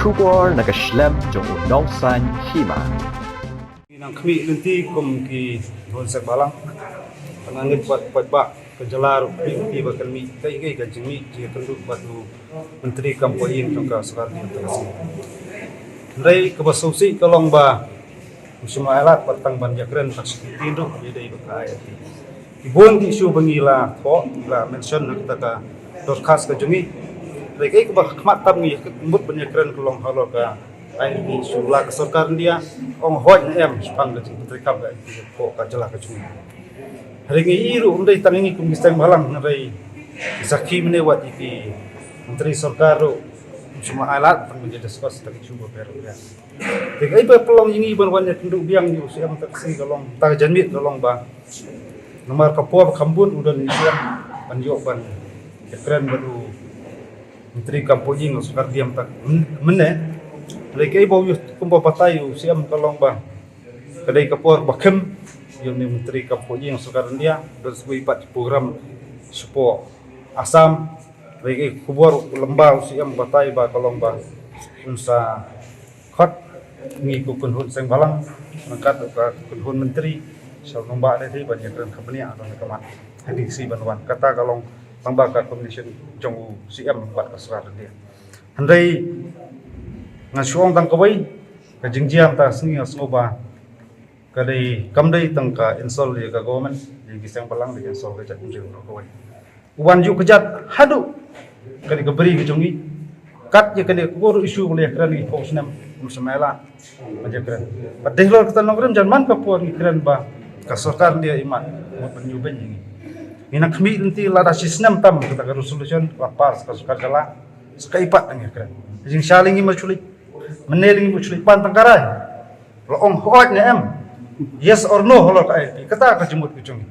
kubor nakaslem jong udawsan hima. Nang kami nanti kum ki thon sak balang panangit pat ba kejelar ki bakal mi kai ka jemi je kenduk batu menteri kampoin tongka sekarang di atas ndai ke basausi kalong ba semua alat patang banjakren tak sekitin ro jadi bakaya ibon di isu bangila tho la mention kita ka broadcast ka jemi ndai kai ke khmat tam ngi mut banjakren kalong halo ka ai di sula ke sarkar dia ong hoi em spang ke menteri kap ka ko ka jela ka jemi hari ini iru undai tangi kum gisang balang ngai sakhi mene wat iki menteri sarkar ro semua alat tang menjadi diskus tak cuba peru ya dekai pe pelong ini berwannya tunduk biang yu siam tak si kalong tak janmit kalong ba nomor kapua kambun udah siam panjok ban keren baru menteri kampung sarkar diam tak mene dekai bau yu kumpa patayu siam kalong ba kedai kapua bakem yang menteri kampung sekarang dia bersebut ipat program support Asam bagi kubur lembau siam batai ba kolong ba unsa khot ngi ku kunhun seng balang angkat ka kunhun menteri sal lomba dari banyak ran company atau kemat hadisi banwan kata kalong tambah ka commission jong siam bat kasrar dia handai ngasuang tang kawai ka jingjiang ta singi asmoba kadai kamdai tangka install ya ka government di gisang palang di install ka jatun jeng kawai uban ju kejat hadu kali keberi ke jongi kat ya kali kubur isu boleh keren ni fokus nam semela aja keren padeh lor kita nongkrem jangan ka puan keren ba ka sarkar dia imat mut penyuben jingi ina kami nanti lada sistem tam kita ka resolution lapar ka sarkar kala sekaipat ang keren jing saling maculik meneling maculik pantang karai loong hoat ne em yes or no holor ka IP kata ka jemut kucung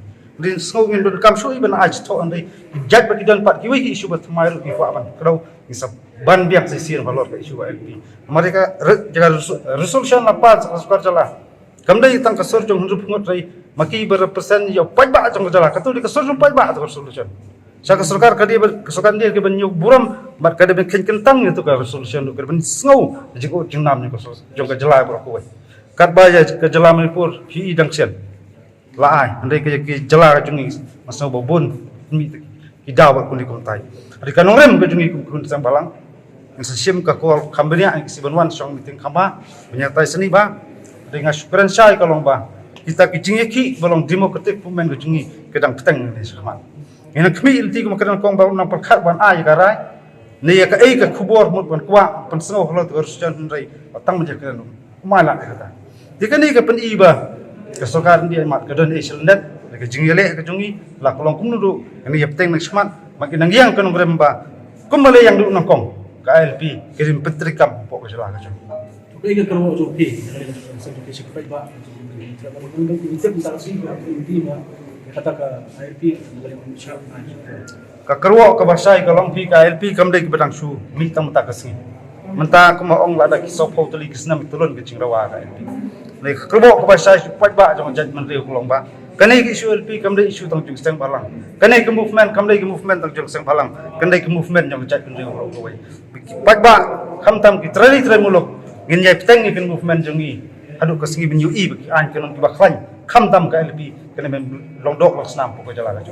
din snow min don kam shui ban aj to andai jag bagi dan pat kiwi isu bat mairu ki fa ban kau isap ban biak sisir holor ka isu IP mereka jaga resolution apa sekar jala kamdai tang ka sor jong hunrup ngot rai maki berpersen yo pajba jong jala katu di ka sor jong pajba resolution saka sarkar ka dia kesukaan dia ke banyu buram mat ka dia kentang itu ka resolution ka ban snow jigo jingnam ni ka jong ka jala bro ko kat baya ke jelam pur hi dang sen laai andai ke jela ka jungi masau bobon mi ki daw ko ni kontai ari kanong rem ka jungi kun sang balang yang sesim ka ko kambenya si banwan song miting khama penyatai seni ba dengan syukuran syai kalong ba kita ki jingi ki bolong demokratik pumen ka jungi kedang peteng ni sama ina kmi ilti ko makan kong ba nang perkhat ban ai ka rai ni ka ei ka kubor mut ban kwa pensengo holo tu ursujan rai patang menjaga kumala kata dikani ka pen iba kesokan dia mat ka don islet ka jingile ka jungi la kolong kum nu ni yapteng nak smat makin nang kan ngremba kumale yang du nang kong ka LP kirim petrikam po ka sala ka jungi Oke ka karo jo pi sa ke shi pa ba trabalho nang insep sa si ka inti ma kata ka LP ngale ko siya ka karwo ka basai ka long pi ka LP kamdai ki badang su mi tam ta ka singi menta ko ma ong la da ki so pho tuli kisna mi tulun ka jingrawa ka LP le kerbo ko ba sai pat ba jong judgment re ko long ba kanai ki isu LP kamdai isu tang jung sang balang kanai ki movement kamdai ki movement tang jung sang balang kanai ki movement jong judgment re ko ko pat ba kham tam ki trali muluk ngin yai peteng ni movement jong i adu ka singi bin yu i ki an kan ki ba khlan kham tam ka LP kanai men long dok lok snam ko jala ka